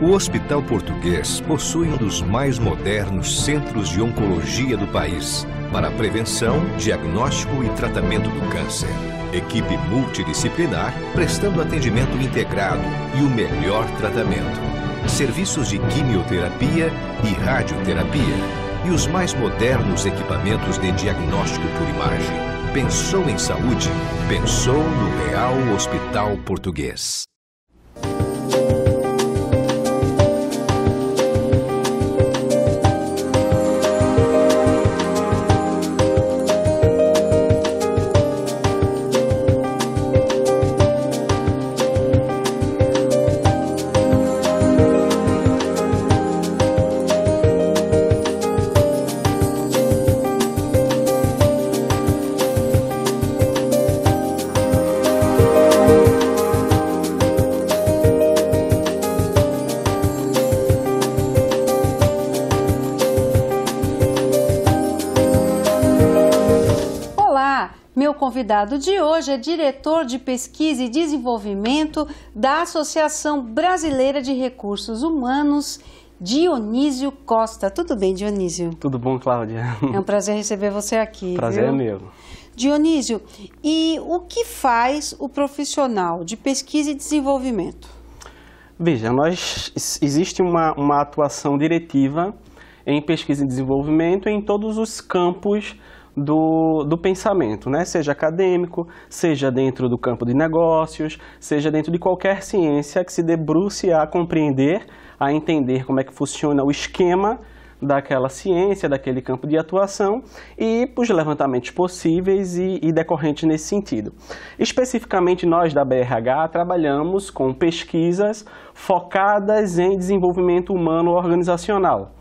O Hospital Português possui um dos mais modernos centros de oncologia do país para a prevenção, diagnóstico e tratamento do câncer. Equipe multidisciplinar prestando atendimento integrado e o melhor tratamento. Serviços de quimioterapia e radioterapia e os mais modernos equipamentos de diagnóstico por imagem. Pensou em saúde? Pensou no Real Hospital Português. Meu convidado de hoje é diretor de pesquisa e desenvolvimento da Associação Brasileira de Recursos Humanos, Dionísio Costa. Tudo bem, Dionísio? Tudo bom, Cláudia? É um prazer receber você aqui. Prazer viu? É meu. Dionísio, e o que faz o profissional de pesquisa e desenvolvimento? Veja, existe uma atuação diretiva em pesquisa e desenvolvimento em todos os campos do pensamento, né? Seja acadêmico, seja dentro do campo de negócios, seja dentro de qualquer ciência que se debruce a compreender, a entender como é que funciona o esquema daquela ciência, daquele campo de atuação e os levantamentos possíveis e decorrentes nesse sentido. Especificamente nós da BRH trabalhamos com pesquisas focadas em desenvolvimento humano organizacional.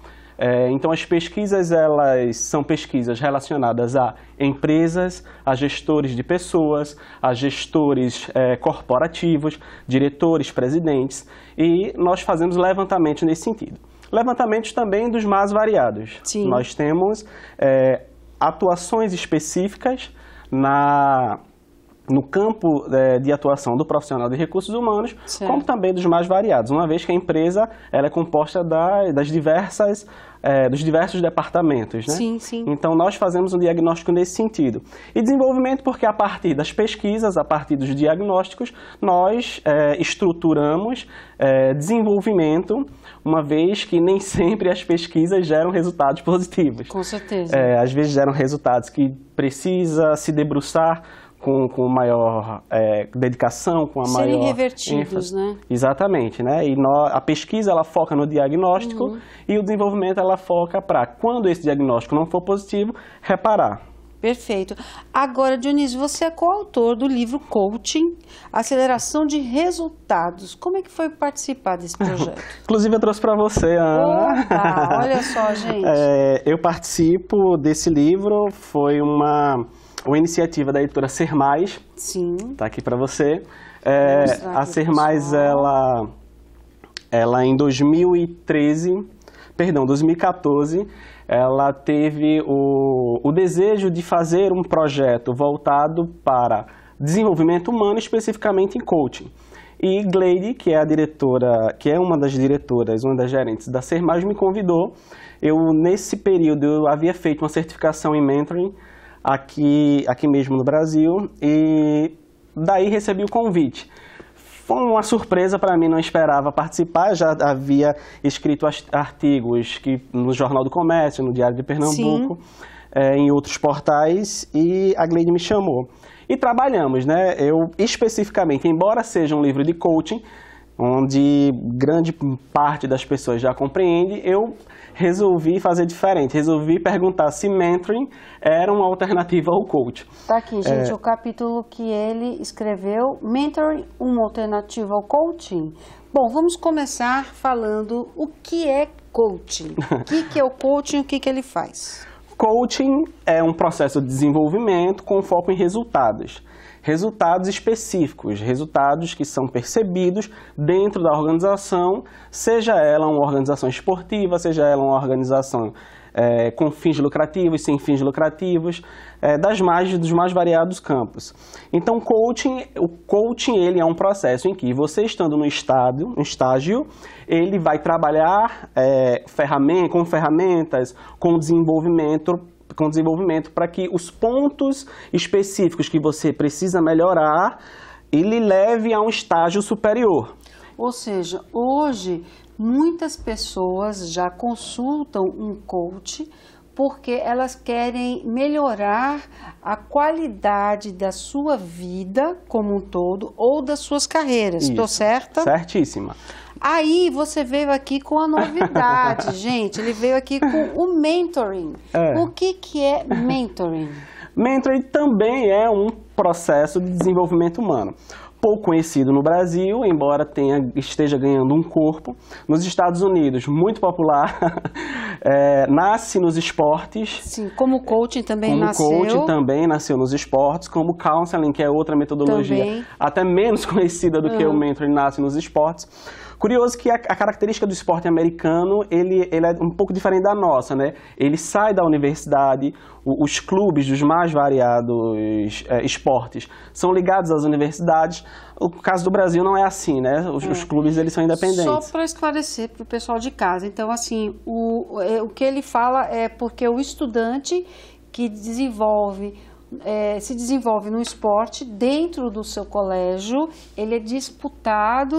Então as pesquisas elas são pesquisas relacionadas a empresas, a gestores de pessoas, a gestores corporativos, diretores, presidentes e nós fazemos levantamentos nesse sentido. Levantamentos também dos mais variados. Sim. Nós temos atuações específicas no campo de atuação do profissional de recursos humanos, certo, como também dos mais variados, uma vez que a empresa ela é composta dos diversos departamentos, né? Sim, sim. Então, nós fazemos um diagnóstico nesse sentido. E desenvolvimento porque a partir das pesquisas, a partir dos diagnósticos, nós estruturamos desenvolvimento, uma vez que nem sempre as pesquisas geram resultados positivos. Com certeza. Às vezes geram resultados que precisa se debruçar com maior dedicação, com a serem maior revertidos, ênfase. né? Exatamente, né? E a pesquisa ela foca no diagnóstico e o desenvolvimento ela foca para, quando esse diagnóstico não for positivo, reparar. Perfeito. Agora, Dionísio, você é coautor do livro Coaching, Aceleração de Resultados. Como é que foi participar desse projeto? Inclusive, eu trouxe para você, Ana. Opa, olha só, gente. Eu participo desse livro, foi uma iniciativa da editora Ser Mais. Sim. Está aqui para você. A Ser Mais, ela em 2014, ela teve o desejo de fazer um projeto voltado para desenvolvimento humano, especificamente em coaching. E Gleide, que é a diretora, que é uma das diretoras, uma das gerentes da Ser Mais, me convidou. Nesse período, eu havia feito uma certificação em mentoring aqui mesmo no Brasil e daí recebi o convite. Foi uma surpresa para mim, não esperava participar, já havia escrito artigos no Jornal do Comércio, no Diário de Pernambuco, em outros portais, e a Gleide me chamou. E trabalhamos, né? Eu especificamente, embora seja um livro de coaching, onde grande parte das pessoas já compreende, eu resolvi fazer diferente, resolvi perguntar se mentoring era uma alternativa ao coach. Tá aqui, gente, o capítulo que ele escreveu, Mentoring, uma alternativa ao coaching. Bom, vamos começar falando o que é coaching. O que é o coaching e o que ele faz? Coaching é um processo de desenvolvimento com foco em resultados. Resultados específicos, resultados que são percebidos dentro da organização, seja ela uma organização esportiva, seja ela uma organização com fins lucrativos, sem fins lucrativos, dos mais variados campos. Então, o coaching ele é um processo em que você, estando no estágio, ele vai trabalhar com ferramentas, com desenvolvimento para que os pontos específicos que você precisa melhorar, ele leve a um estágio superior. Ou seja, hoje muitas pessoas já consultam um coach porque elas querem melhorar a qualidade da sua vida como um todo ou das suas carreiras. Estou certa? Certíssima. Aí você veio aqui com a novidade, gente. Ele veio aqui com o mentoring. O que é mentoring? Mentoring também é um processo de desenvolvimento humano. Pouco conhecido no Brasil, embora esteja ganhando um corpo. Nos Estados Unidos, muito popular, nasce nos esportes. Sim, como coaching também nasceu. Como coaching também nasceu nos esportes, como counseling, que é outra metodologia também, até menos conhecida do que o mentoring, nasce nos esportes. Curioso que a característica do esporte americano, ele é um pouco diferente da nossa, né? Ele sai da universidade, os clubes dos mais variados esportes são ligados às universidades. O caso do Brasil não é assim, né? Os clubes, eles são independentes. Só para esclarecer para o pessoal de casa. Então, assim, o que ele fala é porque o estudante que se desenvolve no esporte dentro do seu colégio, ele é disputado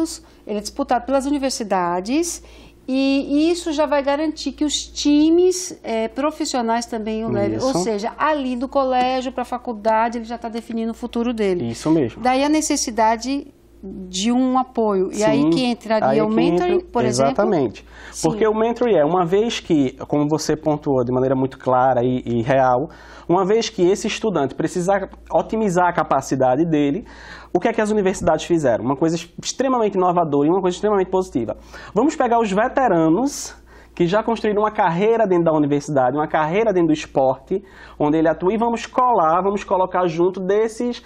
pelas universidades e isso já vai garantir que os times profissionais também o levem. Ou seja, ali do colégio para a faculdade, ele já está definindo o futuro dele. Isso mesmo. Daí a necessidade de um apoio. E aí que entraria o mentoring, por exemplo? Exatamente. Porque o mentoring uma vez que, como você pontuou de maneira muito clara e real, uma vez que esse estudante precisa otimizar a capacidade dele, o que é que as universidades fizeram? Uma coisa extremamente inovadora e uma coisa extremamente positiva. Vamos pegar os veteranos que já construíram uma carreira dentro da universidade, uma carreira dentro do esporte, onde ele atua, e vamos colocar junto desses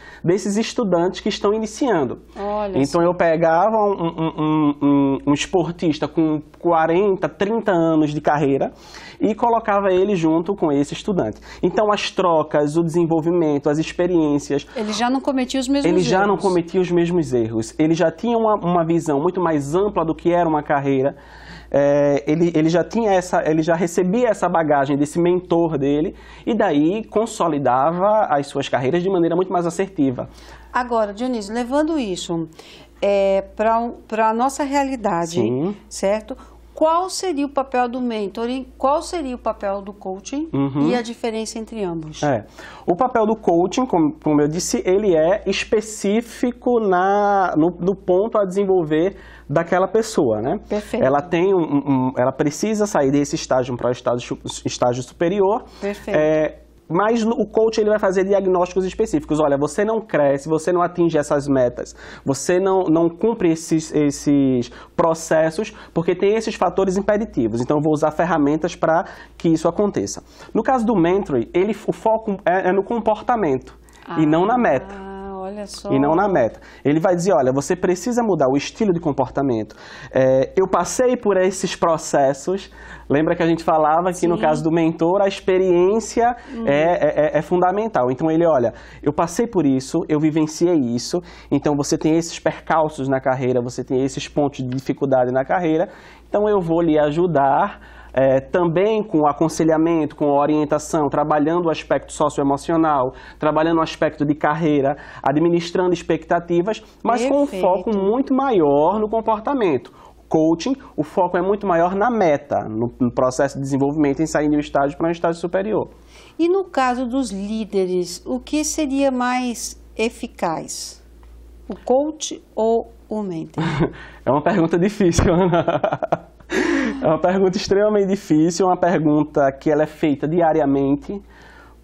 estudantes que estão iniciando. Olha então, eu pegava um esportista com 40, 30 anos de carreira e colocava ele junto com esse estudante. Então, as trocas, o desenvolvimento, as experiências... Ele já não cometia os mesmos erros. Ele já não cometia os mesmos erros. Ele já tinha uma visão muito mais ampla do que era uma carreira. Ele já recebia essa bagagem desse mentor dele e daí consolidava as suas carreiras de maneira muito mais assertiva. Agora, Dionísio, levando isso para a nossa realidade, certo? Qual seria o papel do mentoring, qual seria o papel do coaching e a diferença entre ambos? O papel do coaching, como eu disse, ele é específico no ponto a desenvolver daquela pessoa, né? Perfeito. Ela ela precisa sair desse estágio para o estágio superior. Perfeito. Mas o coach ele vai fazer diagnósticos específicos. Olha, você não cresce, você não atinge essas metas, você não cumpre esses processos porque tem esses fatores impeditivos. Então, eu vou usar ferramentas para que isso aconteça. No caso do mentoring, o foco é no comportamento e não na meta. Olha só. E não na meta. Ele vai dizer, olha, você precisa mudar o estilo de comportamento. Eu passei por esses processos. Lembra que a gente falava que no caso do mentor, a experiência é fundamental. Então ele, olha, eu passei por isso, eu vivenciei isso, então você tem esses percalços na carreira, você tem esses pontos de dificuldade na carreira, então eu vou lhe ajudar também com aconselhamento, com orientação, trabalhando o aspecto socioemocional, trabalhando o aspecto de carreira, administrando expectativas, mas com um foco muito maior no comportamento. Coaching, o foco é muito maior na meta, no processo de desenvolvimento, em sair de um estágio para um estágio superior. E no caso dos líderes, o que seria mais eficaz? O coach ou o mentor? É uma pergunta difícil, Ana. É uma pergunta extremamente difícil, uma pergunta que ela é feita diariamente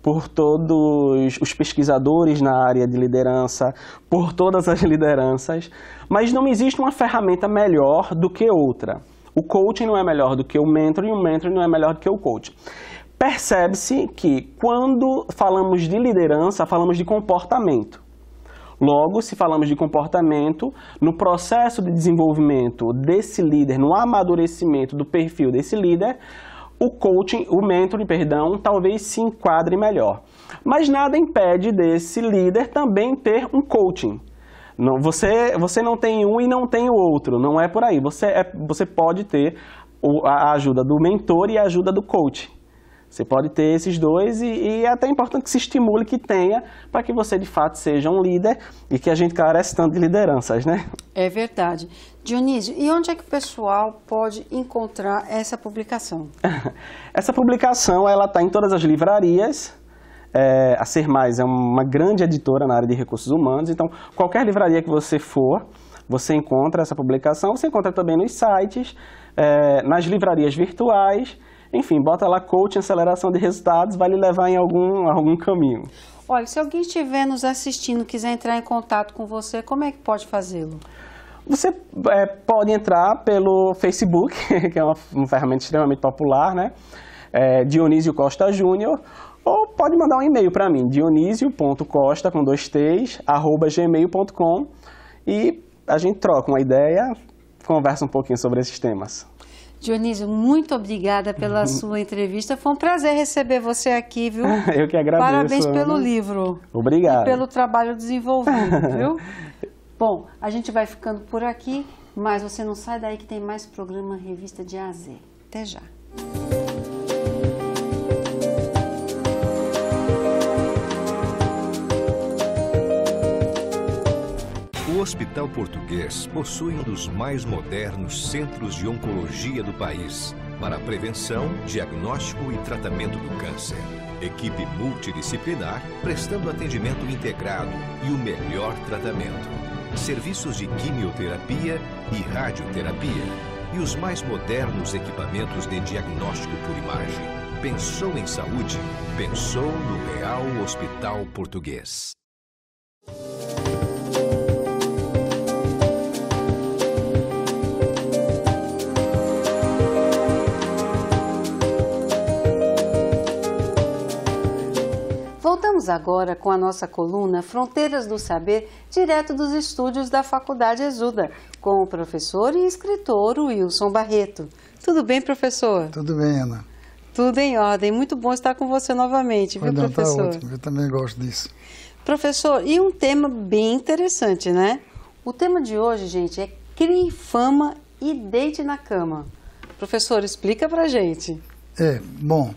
por todos os pesquisadores na área de liderança, por todas as lideranças, mas não existe uma ferramenta melhor do que outra. O coaching não é melhor do que o mentoring e o mentoring não é melhor do que o coaching. Percebe-se que quando falamos de liderança, falamos de comportamento. Logo, se falamos de comportamento, no processo de desenvolvimento desse líder, no amadurecimento do perfil desse líder, o coaching, o mentoring, perdão, talvez se enquadre melhor. Mas nada impede desse líder também ter um coaching. Não, você não tem um e não tem o outro, não é por aí. Você pode ter a ajuda do mentor e a ajuda do coach. Você pode ter esses dois e é até importante que se estimule que tenha para que você de fato seja um líder e que a gente carece tanto de lideranças, né? É verdade. Dionísio, e onde é que o pessoal pode encontrar essa publicação? Essa publicação ela está em todas as livrarias. A Ser Mais é uma grande editora na área de recursos humanos, então qualquer livraria que você for, você encontra essa publicação, você encontra também nos sites, nas livrarias virtuais, enfim, bota lá coaching, aceleração de resultados, vai lhe levar em algum caminho. Olha, se alguém estiver nos assistindo, quiser entrar em contato com você, como é que pode fazê-lo? Você pode entrar pelo Facebook, que é uma ferramenta extremamente popular, né? Dionísio Costa Júnior, ou pode mandar um e-mail para mim, dionisio.costa, com 2 T's, @gmail.com, e a gente troca uma ideia, conversa um pouquinho sobre esses temas. Dionísio, muito obrigada pela sua entrevista. Foi um prazer receber você aqui, viu? Eu que agradeço. Parabéns pelo livro. Obrigado. E pelo trabalho desenvolvido, viu? Bom, a gente vai ficando por aqui, mas você não sai daí que tem mais programa Revista de A a Z. Até já. O Hospital Português possui um dos mais modernos centros de oncologia do país para a prevenção, diagnóstico e tratamento do câncer. Equipe multidisciplinar prestando atendimento integrado e o melhor tratamento. Serviços de quimioterapia e radioterapia e os mais modernos equipamentos de diagnóstico por imagem. Pensou em saúde? Pensou no Real Hospital Português. Voltamos agora com a nossa coluna Fronteiras do Saber, direto dos estúdios da Faculdade Exuda, com o professor e escritor Wilson Barreto. Tudo bem, professor? Tudo bem, Ana. Tudo em ordem. Muito bom estar com você novamente, viu, professor? Tá ótimo. Eu também gosto disso. Professor, e um tema bem interessante, né? O tema de hoje, gente, é crie fama e deite na cama. Professor, explica pra gente. Bom,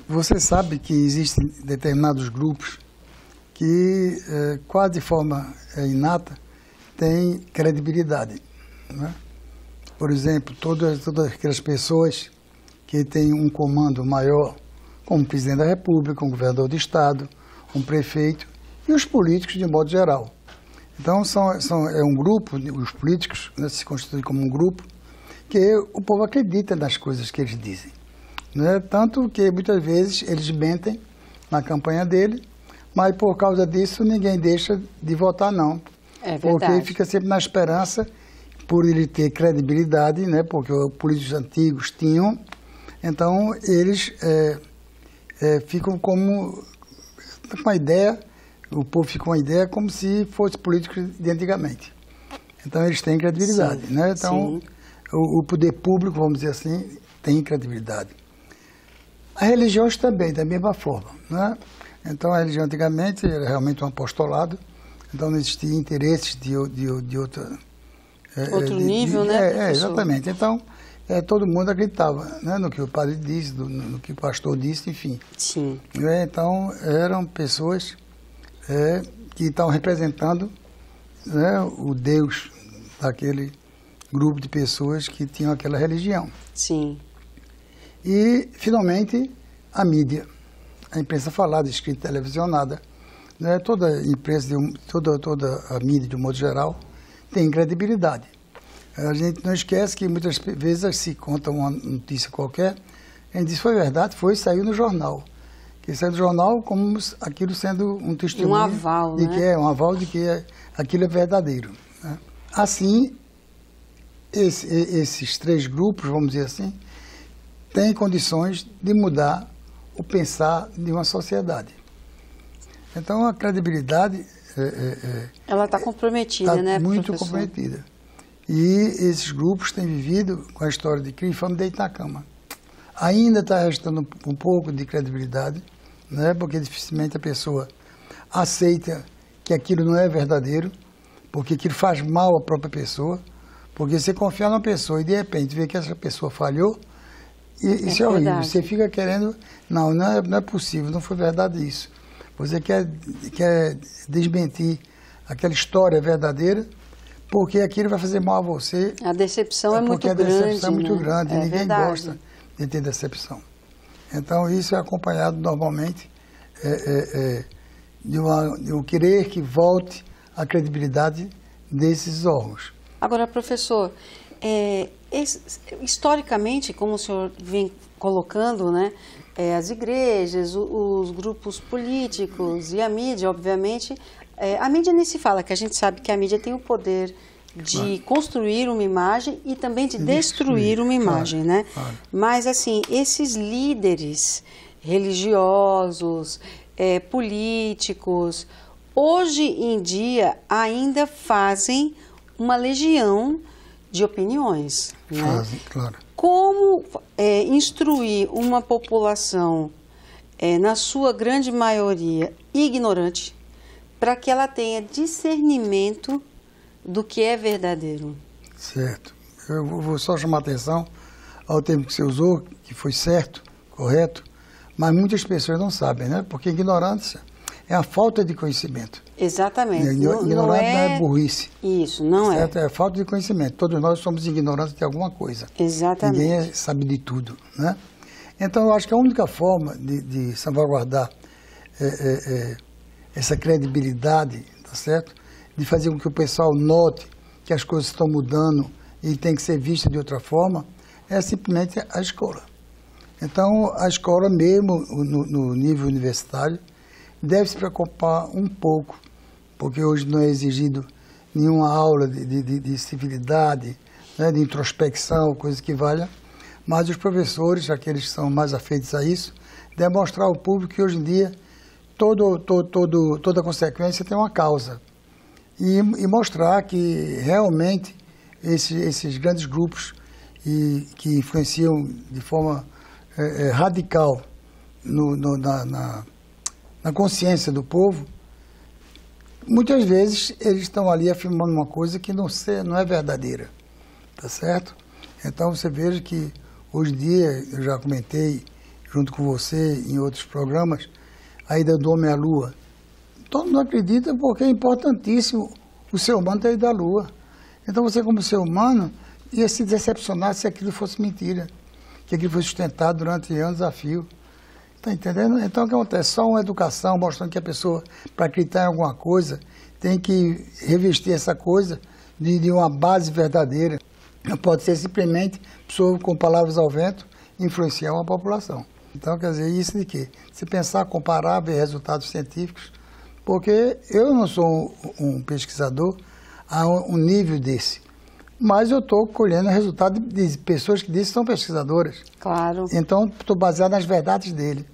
você sabe que existem determinados grupos que, quase de forma inata, têm credibilidade, né? Por exemplo, todas aquelas pessoas que têm um comando maior, como o presidente da República, um governador de Estado, um prefeito e os políticos de modo geral. Então, é um grupo, os políticos, né, se constituem como um grupo, que o povo acredita nas coisas que eles dizem. Né? Tanto que muitas vezes eles mentem na campanha dele, mas por causa disso ninguém deixa de votar não. É verdade. Porque fica sempre na esperança, por ele ter credibilidade, né? Porque os políticos antigos tinham, então eles ficam como uma ideia, o povo fica com uma ideia como se fosse políticos de antigamente. Então eles têm credibilidade. Sim, né? Então o poder público, vamos dizer assim, tem credibilidade. As religiões também, da mesma forma, né? Então, a religião antigamente era realmente um apostolado, então não existia interesses de outra... Outro nível, né, exatamente. Então, todo mundo acreditava, né, no que o padre disse, no que o pastor disse, enfim. Sim. Então, eram pessoas que estavam representando, né, o Deus daquele grupo de pessoas que tinham aquela religião. Sim. E, finalmente, a mídia, a imprensa falada, escrita, televisionada, né? Toda a imprensa, toda a mídia, de um modo geral, tem credibilidade. A gente não esquece que muitas vezes se conta uma notícia qualquer, a gente diz foi verdade, saiu no jornal. Que saiu no jornal como aquilo sendo um testemunho. Um aval, de né? que um aval de que aquilo é verdadeiro. Né? Assim, esses 3 grupos, vamos dizer assim, tem condições de mudar o pensar de uma sociedade. Então, a credibilidade... ela está comprometida, né, muito professor? comprometida. E esses grupos têm vivido com a história de crie fama e deite na cama. ainda está restando um pouco de credibilidade, né? Porque dificilmente a pessoa aceita que aquilo não é verdadeiro, porque aquilo faz mal à própria pessoa, porque você confia numa pessoa e de repente vê que essa pessoa falhou, e isso é horrível. Verdade. Você fica querendo, não é possível, não foi verdade isso. Você quer desmentir aquela história verdadeira, porque aquilo vai fazer mal a você. A decepção é muito grande. Porque a decepção é muito grande, e ninguém verdade. gosta de ter decepção. Então, isso é acompanhado normalmente de um querer que volte a credibilidade desses órgãos. Agora, professor, historicamente, como o senhor vem colocando, né, as igrejas, os grupos políticos e a mídia, obviamente, a mídia nem se fala, que a gente sabe que a mídia tem o poder de construir uma imagem e também de destruir uma imagem, né? Claro. Mas, assim, esses líderes religiosos, políticos, hoje em dia ainda fazem uma legião de opiniões, né? Fazem, claro. Como instruir uma população, na sua grande maioria, ignorante, para que ela tenha discernimento do que é verdadeiro? Certo. Eu vou só chamar a atenção ao termo que você usou, que foi certo, correto, mas muitas pessoas não sabem, né? Porque ignorância é a falta de conhecimento. Exatamente. Ignorante não é burrice. Isso, não certo? É falta de conhecimento. Todos nós somos ignorantes de alguma coisa. Exatamente. Ninguém sabe de tudo, né? Então, eu acho que a única forma de salvaguardar essa credibilidade, tá certo? De fazer com que o pessoal note que as coisas estão mudando e tem que ser vista de outra forma, é simplesmente a escola. Então, a escola mesmo, no nível universitário, deve se preocupar um pouco, porque hoje não é exigido nenhuma aula de civilidade, né, de introspecção, coisa que valha, mas os professores, aqueles que são mais afeitos a isso, devem mostrar ao público que hoje em dia toda consequência tem uma causa. E mostrar que realmente esses grandes grupos que influenciam de forma radical na consciência do povo, muitas vezes eles estão ali afirmando uma coisa que não é verdadeira, tá certo? Então você veja que hoje em dia, eu já comentei junto com você em outros programas, a ida do homem à Lua. Todo mundo acredita porque é importantíssimo o ser humano ter ido à Lua. Então você, como ser humano, ia se decepcionar se aquilo fosse mentira, que aquilo foi sustentado durante anos a fio. Está entendendo? Então o que acontece? Só uma educação mostrando que a pessoa, para acreditar em alguma coisa, tem que revestir essa coisa de uma base verdadeira. Não pode ser simplesmente pessoa com palavras ao vento influenciar uma população. Então, quer dizer, isso de quê? Se pensar, comparar, ver resultados científicos, porque eu não sou um pesquisador a um nível desse, mas eu estou colhendo resultados de pessoas que dizem que são pesquisadoras. Claro. Então, estou baseado nas verdades dele,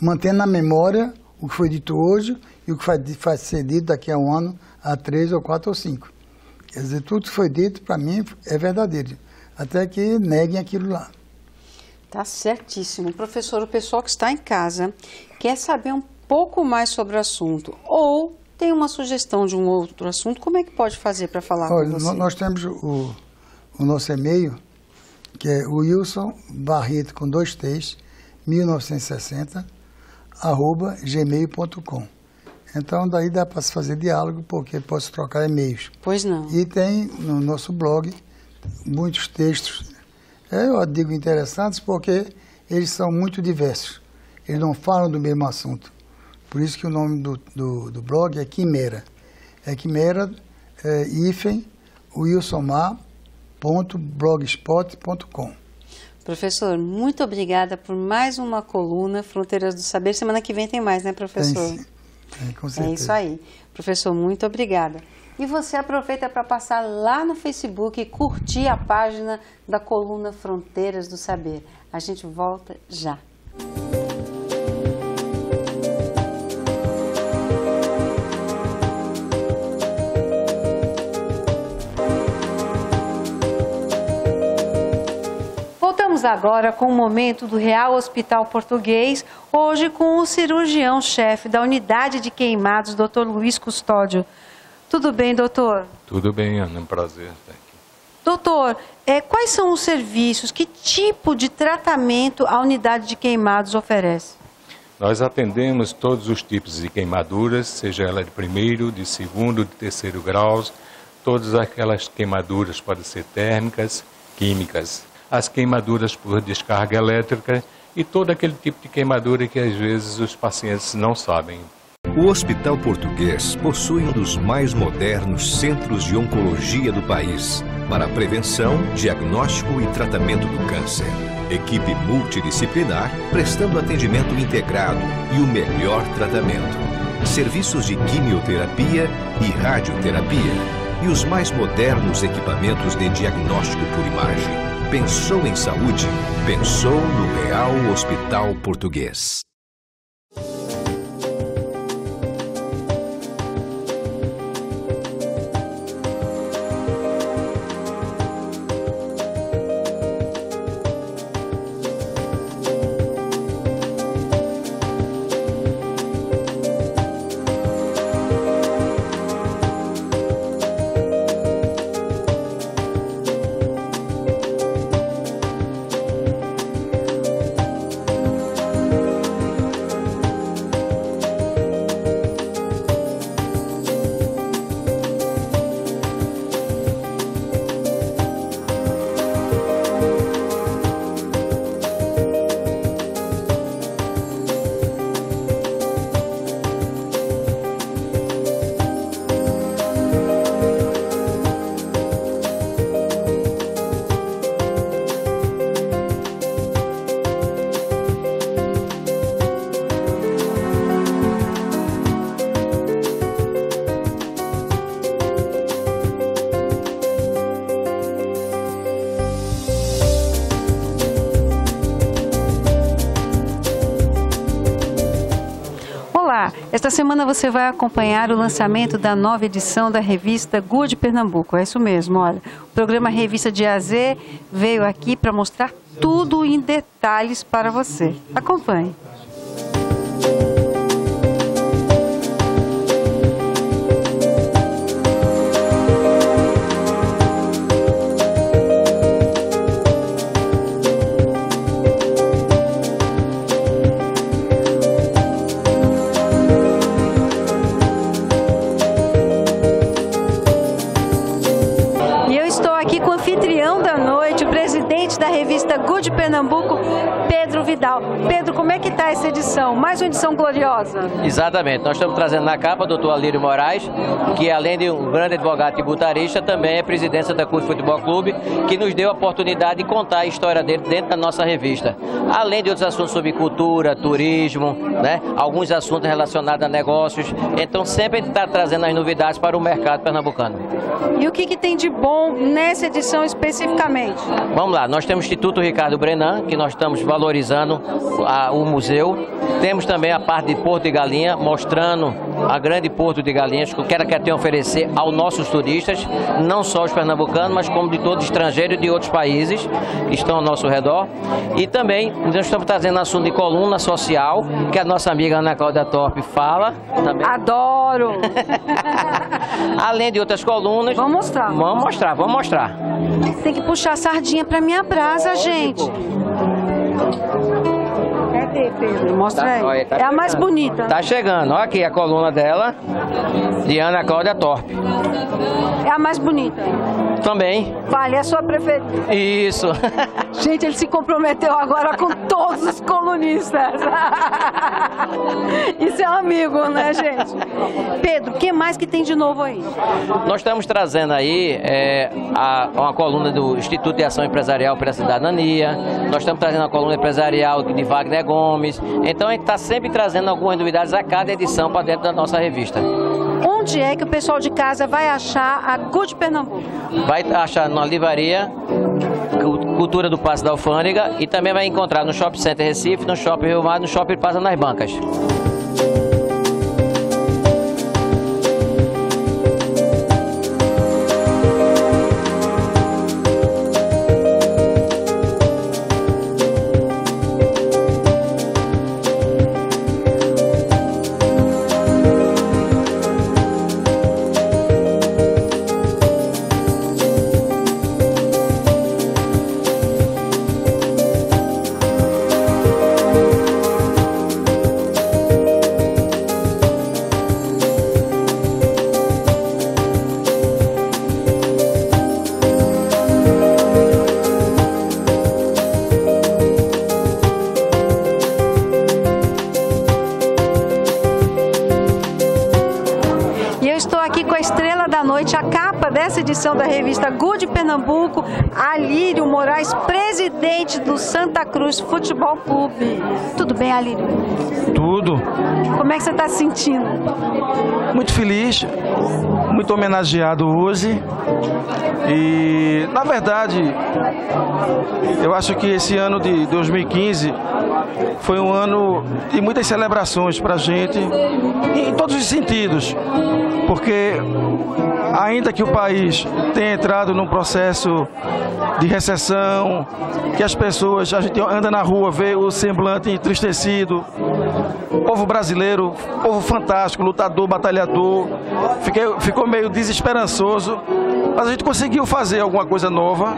mantendo na memória o que foi dito hoje e o que vai ser dito daqui a um ano, a 3 ou 4 ou 5. Quer dizer, tudo que foi dito, para mim, é verdadeiro, até que neguem aquilo lá. Tá certíssimo. Professor, o pessoal que está em casa quer saber um pouco mais sobre o assunto ou tem uma sugestão de um outro assunto, como é que pode fazer para falar com você? Nós temos o nosso e-mail, que é o Wilson Barreto, com 2 T's, 1960, @gmail.com. Então, daí dá para se fazer diálogo, porque pode se trocar e-mails. Pois não. E tem no nosso blog muitos textos, eu digo interessantes, porque eles são muito diversos. Eles não falam do mesmo assunto. Por isso que o nome do blog é Quimera. É Quimera, wilsonmar.blogspot.com. Professor, muito obrigada por mais uma coluna Fronteiras do Saber. Semana que vem tem mais, né, professor? Tem, com certeza. É isso aí. Professor, muito obrigada. E você aproveita para passar lá no Facebook e curtir a página da coluna Fronteiras do Saber. A gente volta já. Vamos agora com o momento do Real Hospital Português, hoje com o cirurgião-chefe da Unidade de Queimados, Dr. Luiz Custódio. Tudo bem, doutor? Tudo bem, Ana, é um prazer estar aqui. Doutor, quais são os serviços, que tipo de tratamento a Unidade de Queimados oferece? Nós atendemos todos os tipos de queimaduras, seja ela de primeiro, de segundo, de terceiro graus. Todas aquelas queimaduras podem ser térmicas, químicas. As queimaduras por descarga elétrica e todo aquele tipo de queimadura que às vezes os pacientes não sabem. O Hospital Português possui um dos mais modernos centros de oncologia do país para prevenção, diagnóstico e tratamento do câncer. Equipe multidisciplinar prestando atendimento integrado e o melhor tratamento. Serviços de quimioterapia e radioterapia e os mais modernos equipamentos de diagnóstico por imagem. Pensou em saúde? Pensou no Real Hospital Português. Esta semana você vai acompanhar o lançamento da nova edição da revista Good Pernambuco. É isso mesmo, olha. O programa Revista de A a Z veio aqui para mostrar tudo em detalhes para você. Acompanhe. Da revista Good Pernambuco, Pedro Vidal. Pedro, como é que está essa edição? Mais uma edição gloriosa. Exatamente. Nós estamos trazendo na capa o doutor Alírio Moraes, que além de um grande advogado tributarista, também é presidente do Santa Cruz Futebol Clube, que nos deu a oportunidade de contar a história dele dentro da nossa revista. Além de outros assuntos sobre cultura, turismo, né? Alguns assuntos relacionados a negócios. Então sempre a gente está trazendo as novidades para o mercado pernambucano. E o que tem de bom nessa edição especificamente? Vamos lá, nós temos o Instituto Ricardo Brenan, que nós estamos valorizando o museu. Temos também a parte de Porto de Galinha, mostrando a grande Porto de Galinhas, que o que ela quer ter a oferecer aos nossos turistas, não só os pernambucanos, mas como de todo estrangeiro e de outros países que estão ao nosso redor. E também nós estamos trazendo assunto de coluna social, que a nossa amiga Ana Cláudia Torpe fala. Também. Adoro! Além de outras colunas. Vamos mostrar. Vamos mostrar. Tem que puxar a sardinha para minha brasa, gente. Cadê, Pedro? Mostra aí. Olha, tá é a mais bonita. Tá chegando. Olha aqui a coluna dela, de Ana Cláudia Torpe. É a mais bonita. Também. Vale, é a sua preferida. Isso. Gente, ele se comprometeu agora com todos os colunistas. Isso é um amigo, né, gente? Pedro, o que mais que tem de novo aí? Nós estamos trazendo aí uma coluna do Instituto de Ação Empresarial pela Cidadania. Nós estamos trazendo a coluna empresarial de Wagner Gomes. Então a gente está sempre trazendo algumas novidades a cada edição para dentro da nossa revista. Onde é que o pessoal de casa vai achar a Good Pernambuco? Vai achar na livraria Cultura do Passo da Alfândega e também vai encontrar no Shopping Center Recife, no Shopping Rio Mar, no Shopping Plaza nas Bancas. dessa edição da revista Good Pernambuco, Alírio Moraes, presidente do Santa Cruz Futebol Clube. Tudo bem, Alírio? Tudo. Como é que você está se sentindo? Muito feliz, muito homenageado hoje. E, na verdade, eu acho que esse ano de 2015 foi um ano de muitas celebrações para a gente, em todos os sentidos, porque ainda que o país tenha entrado num processo de recessão, que as pessoas, a gente anda na rua, vê o semblante entristecido, o povo brasileiro, povo fantástico, lutador, batalhador, ficou meio desesperançoso, mas a gente conseguiu fazer alguma coisa nova,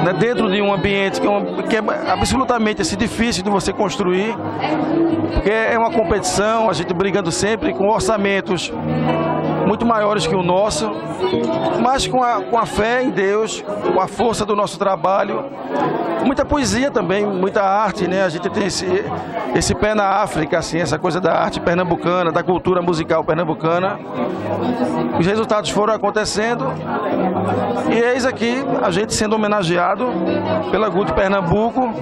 né, dentro de um ambiente que é absolutamente assim, difícil de você construir, porque é uma competição, a gente brigando sempre com orçamentos muito maiores que o nosso, mas com a fé em Deus, com a força do nosso trabalho, muita poesia também, muita arte, né? A gente tem esse pé na África, assim, essa coisa da arte pernambucana, da cultura musical pernambucana. Os resultados foram acontecendo e eis aqui a gente sendo homenageado pela Good Pernambuco,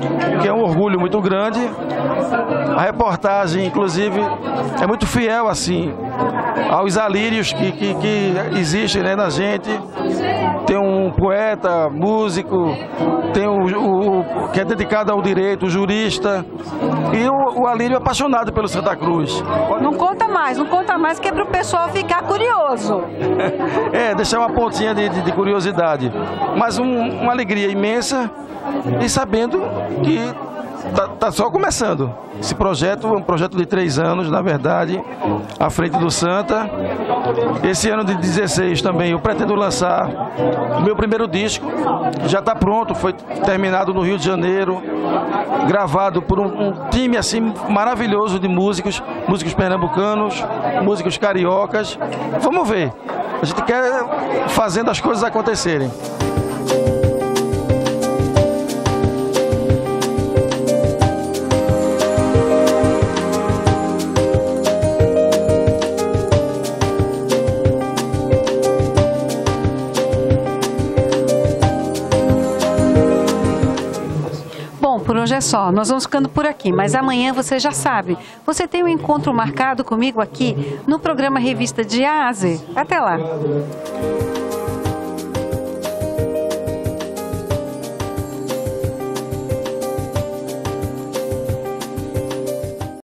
que é um orgulho muito grande. A reportagem, inclusive, é muito fiel, assim, aos alírios que existem, né, na gente. Tem um poeta, músico, tem o que é dedicado ao direito, o jurista, e o Alírio apaixonado pelo Santa Cruz. Não conta mais, que é para o pessoal ficar curioso. Deixar uma pontinha de curiosidade, mas uma alegria imensa e sabendo que tá só começando. Esse projeto é um projeto de 3 anos, na verdade, à frente do Santa. Esse ano de 16 também eu pretendo lançar o meu primeiro disco, que já está pronto, foi terminado no Rio de Janeiro, gravado por um time assim maravilhoso de músicos pernambucanos, músicos cariocas. Vamos ver, a gente quer fazendo as coisas acontecerem. Por hoje é só, nós vamos ficando por aqui, mas amanhã você já sabe, você tem um encontro marcado comigo aqui no programa Revista de A a Z. Até lá!